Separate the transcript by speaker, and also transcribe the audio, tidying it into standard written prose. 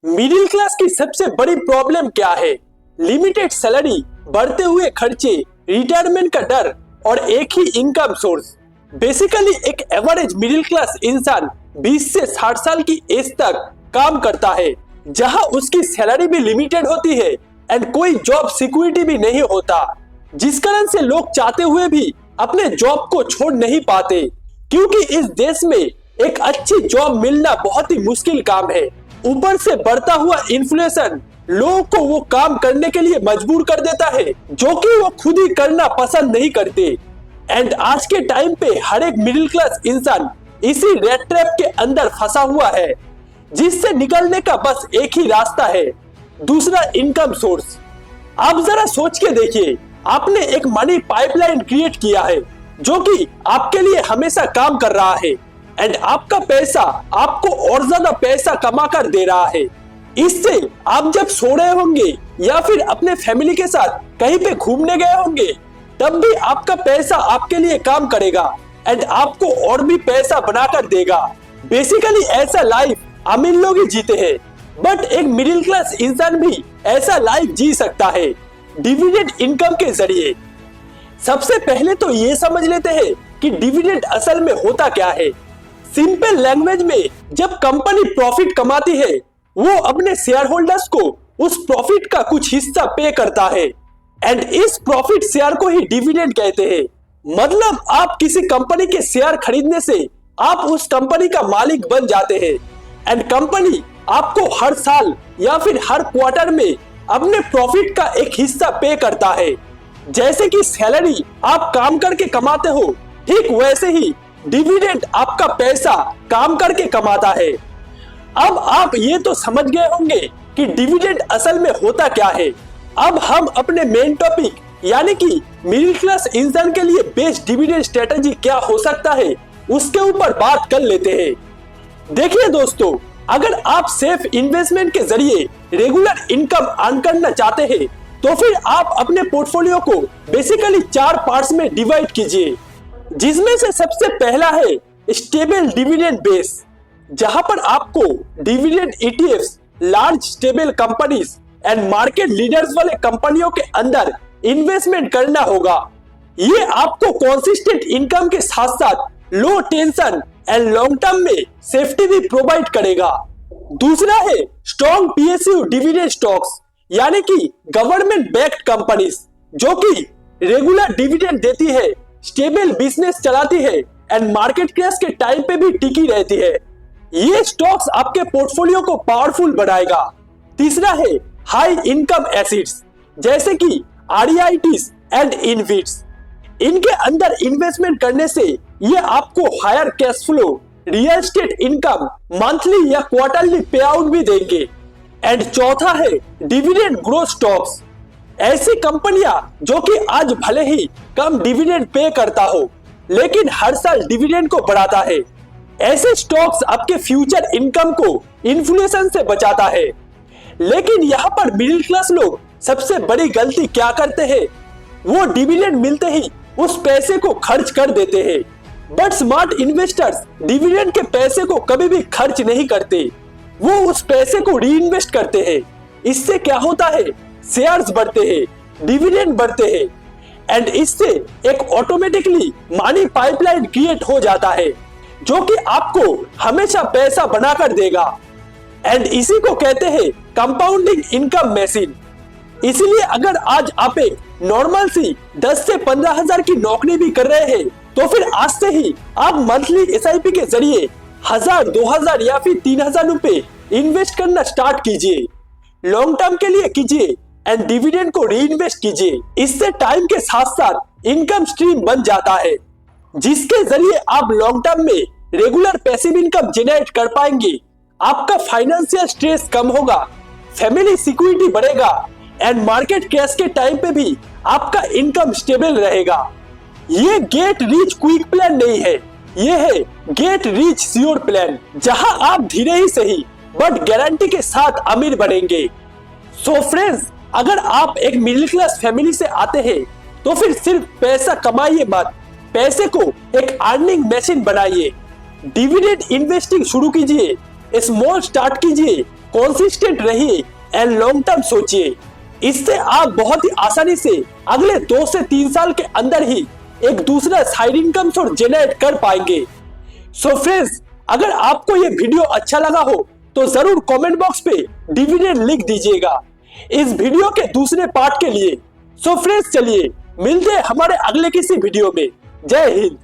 Speaker 1: Middle class की सबसे बड़ी प्रॉब्लम क्या है? लिमिटेड सैलरी, बढ़ते हुए खर्चे, रिटायरमेंट का डर और एक ही इनकम सोर्स। बेसिकली एक एवरेज मिडिल क्लास इंसान 20 से 60 साल की एज तक काम करता है, जहां उसकी सैलरी भी लिमिटेड होती है एंड कोई जॉब सिक्योरिटी भी नहीं होता, जिस कारण से लोग चाहते हुए भी अपने जॉब को छोड़ नहीं पाते, क्योंकि इस देश में एक अच्छी जॉब मिलना बहुत ही मुश्किल काम है। ऊपर से बढ़ता हुआ इन्फ्लेशन लोगों को वो काम करने के लिए मजबूर कर देता है जो कि वो खुद ही करना पसंद नहीं करते। एंड आज के टाइम पे हर एक मिडिल क्लास इंसान इसी रेट ट्रैप के अंदर फंसा हुआ है, जिससे निकलने का बस एक ही रास्ता है, दूसरा इनकम सोर्स। आप जरा सोच के देखिए, आपने एक मनी पाइपलाइन क्रिएट किया है जो कि आपके लिए हमेशा काम कर रहा है एंड आपका पैसा आपको और ज्यादा पैसा कमा कर दे रहा है। इससे आप जब सो रहे होंगे या फिर अपने फैमिली के साथ कहीं पे घूमने गए होंगे, तब भी आपका पैसा आपके लिए काम करेगा एंड आपको और भी पैसा बनाकर देगा। बेसिकली ऐसा लाइफ अमीर लोग ही जीते हैं, बट एक मिडिल क्लास इंसान भी ऐसा लाइफ जी सकता है डिविडेंड इनकम के जरिए। सबसे पहले तो ये समझ लेते हैं कि डिविडेंड असल में होता क्या है। सिंपल लैंग्वेज में, जब कंपनी प्रॉफिट कमाती है, वो अपने शेयर होल्डर्स को उस प्रॉफिट का कुछ हिस्सा पे करता है एंड इस प्रॉफिट शेयर को ही डिविडेंड कहते हैं। मतलब आप किसी कंपनी के शेयर खरीदने से आप उस कंपनी का मालिक बन जाते हैं एंड कंपनी आपको हर साल या फिर हर क्वार्टर में अपने प्रॉफिट का एक हिस्सा पे करता है। जैसे कि सैलरी आप काम करके कमाते हो, ठीक वैसे ही डिविडेंड आपका पैसा काम करके कमाता है। अब आप ये तो समझ गए होंगे कि डिविडेंड असल में होता क्या है। अब हम अपने मेन टॉपिक यानी कि मिडिल क्लास इंसान के लिए बेस्ट डिविडेंड स्ट्रेटजी क्या हो सकता है, उसके ऊपर बात कर लेते हैं। देखिए दोस्तों, अगर आप सेफ इन्वेस्टमेंट के जरिए रेगुलर इनकम अर्न करना चाहते हैं, तो फिर आप अपने पोर्टफोलियो को बेसिकली 4 पार्ट्स में डिवाइड कीजिए, जिसमें से सबसे पहला है स्टेबल डिविडेंड बेस, जहां पर आपको dividend ETFs, large stable companies and market leaders वाले कंपनियों के अंदर इन्वेस्टमेंट करना होगा। ये आपको कंसिस्टेंट इनकम के साथ साथ लो टेंशन एंड लॉन्ग टर्म में सेफ्टी भी प्रोवाइड करेगा। दूसरा है स्ट्रॉन्ग पीएसयू डिविडेंड स्टॉक्स, यानी कि गवर्नमेंट बैक्ड कंपनीज, जो कि रेगुलर डिविडेंड देती है, स्टेबल बिजनेस चलाती है एंड मार्केट क्रैश के टाइम पे भी टिकी रहती है। ये स्टॉक्स आपके पोर्टफोलियो को पावरफुल बनाएगा। तीसरा है हाई इनकम एसेट्स, जैसे कि आरईआईटीज एंड इनविट्स। इनके अंदर इन्वेस्टमेंट करने से ये आपको higher cash flow, real estate income, monthly या क्वार्टरली पे आउट भी देंगे। एंड चौथा है डिविडेंड ग्रोथ स्टॉक्स, ऐसी कंपनियां जो कि आज भले ही कम डिविडेंड पे करता हो, लेकिन हर साल डिविडेंड को बढ़ाता है। ऐसे स्टॉक्स आपके फ्यूचर इनकम को इन्फ्लेशन से बचाता है। लेकिन यहाँ पर मिडिल क्लास लोग सबसे बड़ी गलती क्या करते हैं, वो डिविडेंड मिलते ही उस पैसे को खर्च कर देते हैं। बट स्मार्ट इन्वेस्टर्स डिविडेंड के पैसे को कभी भी खर्च नहीं करते, वो उस पैसे को री इन्वेस्ट करते हैं। इससे क्या होता है, शेयर्स बढ़ते हैं, डिविडेंड बढ़ते हैं एंड इससे एक ऑटोमेटिकली मनी पाइपलाइन क्रिएट हो जाता है, जो कि आपको हमेशा पैसा बनाकर देगा। एंड इसी को कहते हैं कंपाउंडिंग इनकम मशीन। इसलिए अगर आज आप एक नॉर्मल सी 10 से 15 हजार की नौकरी भी कर रहे हैं, तो फिर आज से ही आप मंथली एसआईपी के जरिए 1000, 2000 या फिर 3000 रुपए इन्वेस्ट करना स्टार्ट कीजिए। लॉन्ग टर्म के लिए कीजिए एंड डिविडेंड को री इन्वेस्ट कीजिए। इससे टाइम के साथ साथ इनकम स्ट्रीम बन जाता है, जिसके जरिए आप लॉन्ग टर्म में रेगुलर पैसिव इनकम जनरेट कर पाएंगे। आपका फाइनेंशियल स्ट्रेस कम होगा, फैमिली सिक्योरिटी बढ़ेगा एंड मार्केट क्रैश के टाइम पे भी आपका इनकम स्टेबल रहेगा। ये गेट रिच क्विक प्लान नहीं है, ये है गेट रिच श्योर प्लान, जहां आप धीरे ही सही बट गारंटी के साथ अमीर बनेंगे। सो फ्रेंड्स, अगर आप एक मिडिल क्लास फैमिली से आते हैं, तो फिर सिर्फ पैसा कमाइए मत, पैसे को एक अर्निंग मशीन बनाइए। डिविडेंड इन्वेस्टिंग शुरू कीजिए, स्मॉल स्टार्ट कीजिए कंसिस्टेंट रहिए एंड लॉन्ग टर्म सोचिए। इससे आप बहुत ही आसानी से अगले 2 से 3 साल के अंदर ही एक दूसरा साइड इनकम सोर्स जनरेट कर पाएंगे। सो फ्रेंड्स, अगर आपको ये वीडियो अच्छा लगा हो तो जरूर कमेंट बॉक्स पे डिविडेंड लिख दीजिएगा इस वीडियो के दूसरे पार्ट के लिए। सो फ्रेंड्स, चलिए मिलते हैं हमारे अगले किसी वीडियो में। जय हिंद।